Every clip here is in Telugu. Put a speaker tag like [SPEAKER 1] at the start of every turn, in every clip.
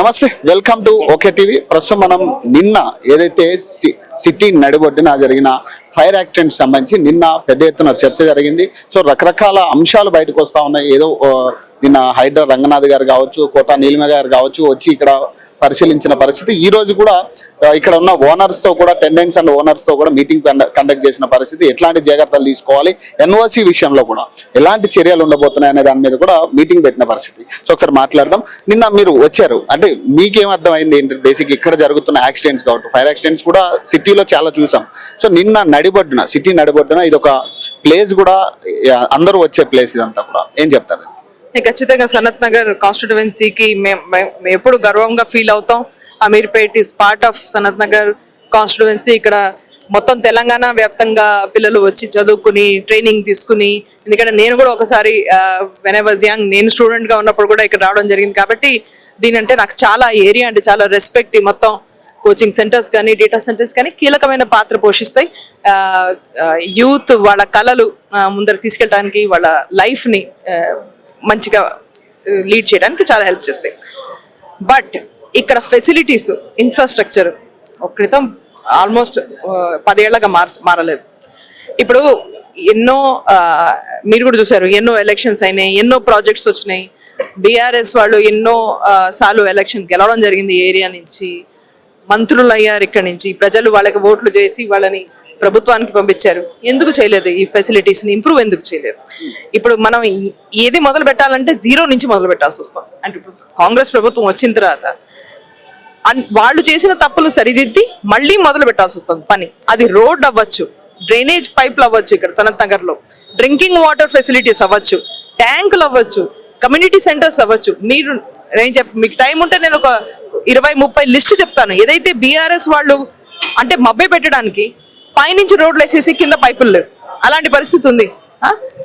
[SPEAKER 1] నమస్తే, వెల్కమ్ టు ఓకే టీవీ. ప్రస్తుతం మనం నిన్న ఏదైతే సిటీ నడిబొడ్డున జరిగిన ఫైర్ యాక్సిడెంట్ సంబంధించి నిన్న పెద్ద ఎత్తున చర్చ జరిగింది. సో రకరకాల అంశాలు బయటకు వస్తా ఉన్నాయి. ఏదో నిన్న హైడ్రా రంగనాథ్ గారు కావచ్చు, కోట నీలిమ గారు కావచ్చు వచ్చి ఇక్కడ పరిశీలించిన పరిస్థితి. ఈ రోజు కూడా ఇక్కడ ఉన్న ఓనర్స్ తో కూడా టెండెంట్స్ అండ్ ఓనర్స్ తో కూడా మీటింగ్ కండక్ట్ చేసిన పరిస్థితి. ఎట్లాంటి జాగ్రత్తలు తీసుకోవాలి, ఎన్ఓసి విషయంలో కూడా ఎలాంటి చర్యలు ఉండబోతున్నాయి అనే దాని మీద కూడా మీటింగ్ పెట్టిన పరిస్థితి. సో ఒకసారి మాట్లాడదాం. నిన్న మీరు వచ్చారు అంటే మీకేం అర్థమైంది ఏంటి? బేసిక్ ఇక్కడ జరుగుతున్న యాక్సిడెంట్స్ కాబట్టి ఫైర్ యాక్సిడెంట్స్ కూడా సిటీలో చాలా చూసాం. సో నిన్న నడిబొడ్డున సిటీ నడిబొడ్డున ఇది ఒక ప్లేస్ కూడా, అందరూ వచ్చే ప్లేస్ ఇదంతా కూడా. ఏం చెప్తారు?
[SPEAKER 2] ఖచ్చితంగా సనత్ నగర్ కాన్స్టిట్యువెన్సీకి మేము ఎప్పుడు గర్వంగా ఫీల్ అవుతాం. Ameerpet is part of Sanath Nagar constituency. ఇక్కడ మొత్తం తెలంగాణ వ్యాప్తంగా పిల్లలు వచ్చి చదువుకుని ట్రైనింగ్ తీసుకుని, ఎందుకంటే నేను కూడా ఒకసారి వెన్ ఐ వాజ్ యంగ్, నేను స్టూడెంట్ గా ఉన్నప్పుడు కూడా ఇక్కడ రావడం జరిగింది. కాబట్టి దీని అంటే నాకు చాలా ఏరియా అంటే చాలా రెస్పెక్ట్. ఈ మొత్తం కోచింగ్ సెంటర్స్ కానీ డేటా సెంటర్స్ కానీ కీలకమైన పాత్ర పోషిస్తాయి. యూత్ వాళ్ళ కళలు ముందరకు తీసుకెళ్ళడానికి, వాళ్ళ లైఫ్ ని మంచిగా లీడ్ చేయడానికి చాలా హెల్ప్ చేస్తాయి. బట్ ఇక్కడ ఫెసిలిటీస్, ఇన్ఫ్రాస్ట్రక్చర్ క్రితం ఆల్మోస్ట్ 10 ఏళ్లగా మారలేదు. ఇప్పుడు ఎన్నో మీరు కూడా చూసారు, ఎన్నో ఎలక్షన్స్ అయినాయి, ఎన్నో ప్రాజెక్ట్స్ వచ్చినాయి. బీఆర్ఎస్ వాళ్ళు ఎన్నో సార్లు ఎలక్షన్ గెలవడం జరిగింది. ఏరియా నుంచి మంత్రులు అయ్యారు. ఇక్కడ నుంచి ప్రజలు వాళ్ళకి ఓట్లు చేసి వాళ్ళని ప్రభుత్వానికి పంపించారు. ఎందుకు చేయలేదు? ఈ ఫెసిలిటీస్ని ఇంప్రూవ్ ఎందుకు చేయలేదు? ఇప్పుడు మనం ఏది మొదలు పెట్టాలంటే జీరో నుంచి మొదలు పెట్టాల్సి వస్తుంది. అంటే ఇప్పుడు కాంగ్రెస్ ప్రభుత్వం వచ్చిన తర్వాత వాళ్ళు చేసిన తప్పులు సరిదిద్ది మళ్ళీ మొదలు పెట్టాల్సి వస్తుంది పని. అది రోడ్ అవ్వచ్చు, డ్రైనేజ్ పైప్లు అవ్వచ్చు, ఇక్కడ సనత్ నగర్ లో డ్రింకింగ్ వాటర్ ఫెసిలిటీస్ అవ్వచ్చు, ట్యాంకులు అవ్వచ్చు, కమ్యూనిటీ సెంటర్స్ అవ్వచ్చు. మీకు టైం ఉంటే నేను ఒక 20-30 లిస్టు చెప్తాను. ఏదైతే బీఆర్ఎస్ వాళ్ళు అంటే మభ్య పెట్టడానికి పైనుంచి రోడ్లు వేసేసి కింద పైపులు లేవు, అలాంటి పరిస్థితి ఉంది.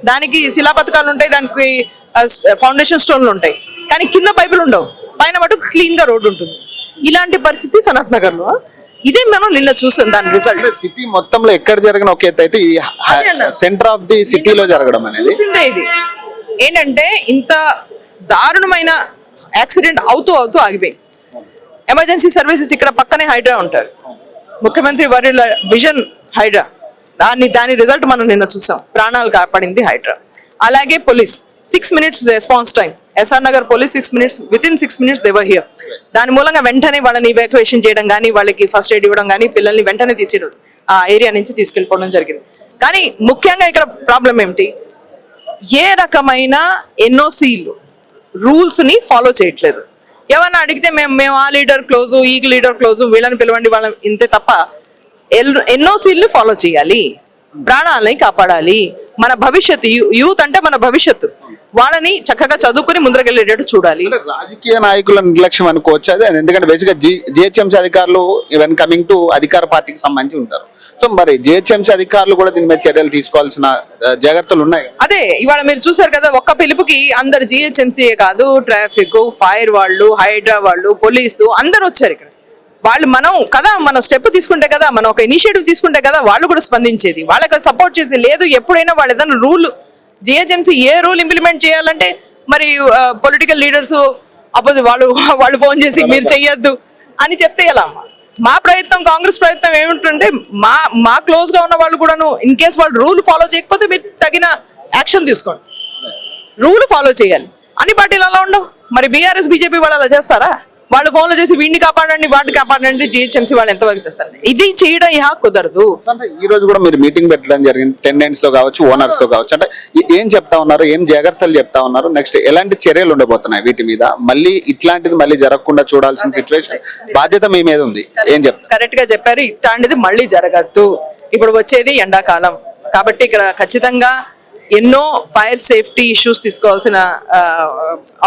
[SPEAKER 2] దానికి శిలాపథకాలు ఉంటాయి, దానికి ఫౌండేషన్ స్టోన్లు ఉంటాయి, కానీ కింద పైపులు ఉండవు, పైన మటుకు క్లీన్ గా రోడ్డు ఉంటుంది. ఇలాంటి పరిస్థితి సనత్ నగర్ లో. ఇదే మనం నిన్న చూసాం. దాని రిజల్ట్
[SPEAKER 1] సిటీ మొత్తంలో ఎక్కడ జరిగిన ఒక ఎత్తు అయితే సెంటర్ ఆఫ్ ది సిటీలో జరగడం అనేది
[SPEAKER 2] చూసిందే. ఇది ఏంటంటే ఇంత దారుణమైన యాక్సిడెంట్ అవుతూ ఆగిపోయింది. ఎమర్జెన్సీ సర్వీసెస్ ఇక్కడ పక్కనే హైడ్రా ఉంటారు. ముఖ్యమంత్రి వర్యుల విజన్ హైడ్రా, దాని రిజల్ట్ మనం నిన్న చూసాం. ప్రాణాలు కాపాడింది హైడ్రా. అలాగే police 6 minutes response time. SR Nagar police 6 minutes, within 6 minutes they were here. దాని మూలంగా వెంటనే వాళ్ళని ఇవాక్యుయేషన్ చేయడం కానీ, వాళ్ళకి ఫస్ట్ ఎయిడ్ ఇవ్వడం కానీ, పిల్లల్ని వెంటనే తీసేయడం, ఆ ఏరియా నుంచి తీసుకెళ్ళిపోవడం జరిగింది. కానీ ముఖ్యంగా ఇక్కడ ప్రాబ్లం ఏమిటి? ఏ రకమైన ఎన్ఓసీలు రూల్స్ ని ఫాలో చేయట్లేదు. ఏమన్నా అడిగితే మేము ఆ లీడర్ క్లోజు, ఈ లీడర్ క్లోజు, వీళ్ళని పిలవండి, వాళ్ళని ఇంతే తప్ప ఎన్ఓసీలు ఫాలో చేయాలి. ప్రాణాలని కాపాడాలి. మన భవిష్యత్తు, యూత్ అంటే మన భవిష్యత్తు, వాళ్ళని చక్కగా చదువుకుని ముందరకెళ్ళేటట్టు చూడాలి.
[SPEAKER 1] రాజకీయ నాయకుల నిర్లక్ష్యం అనుకోవచ్చు అది. ఎందుకంటే బేసిక్ గా జిహెచ్ఎంసీ అధికారులు ఈవెన్ కమింగ్ టు అధికార పార్టీకి సంబంధించి ఉంటారు. సో మరి జిహెచ్ఎంసీ అధికారులు కూడా దీని మీద చర్యలు తీసుకోవాల్సిన జాగ్రత్తలు ఉన్నాయి.
[SPEAKER 2] అదే ఇవాళ మీరు చూసారు కదా, ఒక్క పిలుపుకి అందరు జిహెచ్ఎంసీయే కాదు, ట్రాఫిక్, ఫైర్ వాళ్ళు, హైడ్రా వాళ్ళు, పోలీసు అందరు వచ్చారు ఇక్కడ. మనం స్టెప్ తీసుకుంటే కదా, మనం ఒక ఇనిషియేటివ్ తీసుకుంటే కదా వాళ్ళు కూడా స్పందించేది, వాళ్ళకి సపోర్ట్ చేసేది. లేదు ఎప్పుడైనా వాళ్ళు ఏదైనా రూల్, జిహెచ్ఎంసీ ఏ రూల్ ఇంప్లిమెంట్ చేయాలంటే మరి పొలిటికల్ లీడర్స్ అపోజిట్ వాళ్ళు ఫోన్ చేసి మీరు చెయ్యొద్దు అని చెప్తే ఎలా? మా ప్రయత్నం, కాంగ్రెస్ ప్రయత్నం ఏమిటంటే మా క్లోజ్ గా ఉన్న వాళ్ళు కూడాను ఇన్ కేస్ వాళ్ళు రూల్ ఫాలో చేయకపోతే మీరు తగిన యాక్షన్ తీసుకోండి. రూల్ ఫాలో చేయాలి. అన్ని పార్టీలు అలా ఉండవు. మరి బీఆర్ఎస్ బీజేపీ వాళ్ళు అలా చేస్తారా? వాళ్ళు ఫోన్లు చేసి వీడిని కాపాడండి, వాటిని కాపాడండి, జిహెచ్ఎంసీ వాళ్ళు ఎంతవరకు చేస్తారు? ఇది చేయడం కుదరదు.
[SPEAKER 1] ఈ రోజు కూడా మీరు మీటింగ్ పెట్టడం జరిగింది, టెండెంట్స్ తో కావచ్చు, ఓనర్స్ తో కావచ్చు. అంటే ఏం చెప్తా ఉన్నారు, ఏం జాగ్రత్తలు చెప్తా ఉన్నారు, నెక్స్ట్ ఎలాంటి చర్యలు ఉండబోతున్నాయి వీటి మీద? మళ్ళీ ఇట్లాంటిది మళ్ళీ జరగకుండా చూడాల్సిన సిచ్యువేషన్, బాధ్యత మీ మీద ఉంది. ఏం చెప్తారు?
[SPEAKER 2] కరెక్ట్ గా చెప్పారు. ఇట్లాంటిది మళ్ళీ జరగద్దు. ఇప్పుడు వచ్చేది ఎండాకాలం కాబట్టి ఇక్కడ ఖచ్చితంగా ఎన్నో ఫైర్ సేఫ్టీ ఇష్యూస్ తీసుకోవాల్సిన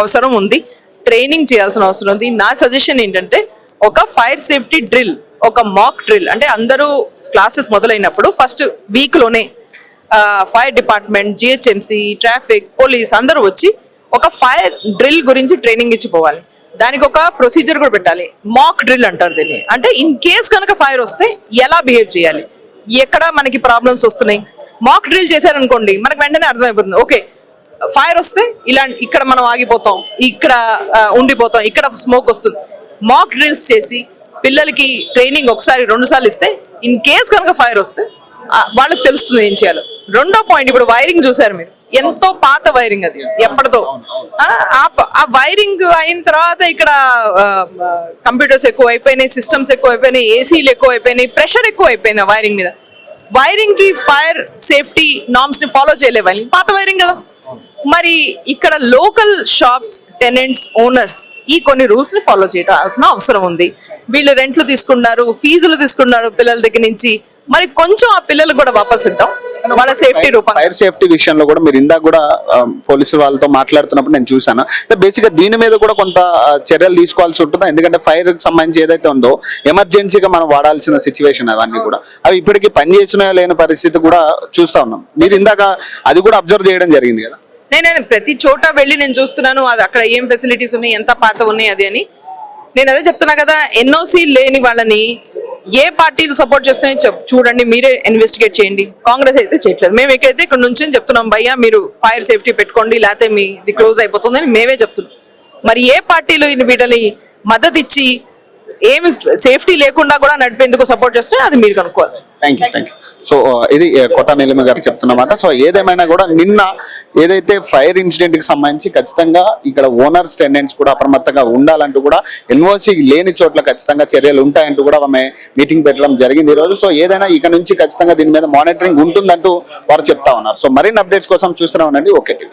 [SPEAKER 2] అవసరం ఉంది. ట్రైనింగ్ చేయాల్సిన అవసరం ఉంది. నా సజెషన్ ఏంటంటే ఒక ఫైర్ సేఫ్టీ డ్రిల్, ఒక మాక్ డ్రిల్, అంటే అందరూ క్లాసెస్ మొదలైనప్పుడు ఫస్ట్ వీక్ లోనే fire department, GHMC, traffic, police అందరూ వచ్చి ఒక ఫైర్ డ్రిల్ గురించి ట్రైనింగ్ ఇచ్చిపోవాలి. దానికి ఒక ప్రొసీజర్ కూడా పెట్టాలి. మాక్ డ్రిల్ అంటారు దీన్ని. అంటే ఇన్ కేస్ కనుక ఫైర్ వస్తే ఎలా బిహేవ్ చేయాలి, ఎక్కడ మనకి ప్రాబ్లమ్స్ వస్తున్నాయి, మాక్ డ్రిల్ చేశారనుకోండి మనకు వెంటనే అర్థమైపోతుంది. ఓకే, ఫైర్ వస్తే ఇక్కడ మనం ఆగిపోతాం, ఇక్కడ ఉండిపోతాం, ఇక్కడ స్మోక్ వస్తుంది. మాక్ డ్రిల్స్ చేసి పిల్లలకి ట్రైనింగ్ ఒకసారి 2 సార్లు ఇస్తే ఇన్ కేస్ కనుక ఫైర్ వస్తే వాళ్ళకి తెలుస్తుంది ఏం చేయాలో. రెండో పాయింట్, ఇప్పుడు వైరింగ్ చూసారు మీరు, ఎంతో పాత వైరింగ్ అది, ఎప్పటిదో. ఆ వైరింగ్ అయిన తర్వాత ఇక్కడ కంప్యూటర్స్ ఎక్కువ అయిపోయినాయి, సిస్టమ్స్ ఎక్కువ అయిపోయినాయి, ఏసీలు ఎక్కువ అయిపోయినాయి, ప్రెషర్ ఎక్కువ అయిపోయింది ఆ వైరింగ్ మీద. వైరింగ్ కి ఫైర్ సేఫ్టీ నార్మ్స్ ని ఫాలో చేయలేవాలి, పాత వైరింగ్ కదా. మరి ఇక్కడ లోకల్ షాప్స్ టెనెంట్స్ ఓనర్స్ ఈ కొన్ని రూల్స్ ని ఫాలో చేయాల్సిన అవసరం ఉంది. వీళ్ళు రెంట్లు తీసుకున్నారు, ఫీజులు తీసుకున్నారు పిల్లల దగ్గర నుంచి, మరి కొంచెం ఆ పిల్లలు కూడా వాపస్ ఇద్దాం వాళ్ళ సేఫ్టీ రూపంగా.
[SPEAKER 1] ఫైర్ సేఫ్టీ విషయంలో కూడా మీరు ఇందాక కూడా పోలీసు వాళ్ళతో మాట్లాడుతున్నప్పుడు నేను చూసాను. బేసిక్ గా దీని మీద కూడా కొంత చర్యలు తీసుకోవాల్సి ఉంటుంది. ఎందుకంటే ఫైర్ కి సంబంధించి ఏదైతే ఉందో ఎమర్జెన్సీగా మనం వాడాల్సిన సిచ్యువేషన్ అవన్నీ కూడా అవి ఇప్పటికీ పనిచేసినా లేని పరిస్థితి కూడా చూస్తా ఉన్నాం. మీరు ఇందాక అది కూడా అబ్జర్వ్ చేయడం జరిగింది కదా.
[SPEAKER 2] నేను ప్రతి చోట వెళ్ళి నేను చూస్తున్నాను అది అక్కడ ఏం ఫెసిలిటీస్ ఉన్నాయి, ఎంత పాత ఉన్నాయి అది అని. నేను అదే చెప్తున్నా కదా, ఎన్ఓసి లేని వాళ్ళని ఏ పార్టీలు సపోర్ట్ చేస్తున్నాయో చూడండి, మీరే ఇన్వెస్టిగేట్ చేయండి. కాంగ్రెస్ అయితే చేయట్లేదు. మేము ఎక్కడైతే ఇక్కడ నుంచి చెప్తున్నాం, భయ్యా మీరు ఫైర్ సేఫ్టీ పెట్టుకోండి లేకపోతే మీది క్లోజ్ అయిపోతుందని మేమే చెప్తున్నాం. మరి ఏ పార్టీలు వీటిని మద్దతు ఇచ్చి ఏమి సేఫ్టీ లేకుండా కూడా నడిపేందుకు సపోర్ట్ చేస్తున్నాయో అది మీరు కనుక్కోవాలి.
[SPEAKER 1] Thank you. సో ఇది కోట నీలిమ గారు చెప్తున్నమాట. సో ఏదేమైనా కూడా నిన్న ఏదైతే ఫైర్ ఇన్సిడెంట్ కి సంబంధించి ఖచ్చితంగా ఇక్కడ ఓనర్స్ టెనెంట్స్ కూడా అప్రమత్తంగా ఉండాలంటూ కూడా ఎన్ఓసి లేని చోట్ల ఖచ్చితంగా చర్యలు ఉంటాయంటూ కూడా ఆమె మీటింగ్ పెట్టడం జరిగింది ఈ రోజు. సో ఏదైనా ఇక నుంచి ఖచ్చితంగా దీని మీద మానిటరింగ్ ఉంటుందంటూ వారు చెప్తా ఉన్నారు. సో మరిన్ని అప్డేట్స్ కోసం చూస్తూనే ఉండండి ఓకే టీవీ.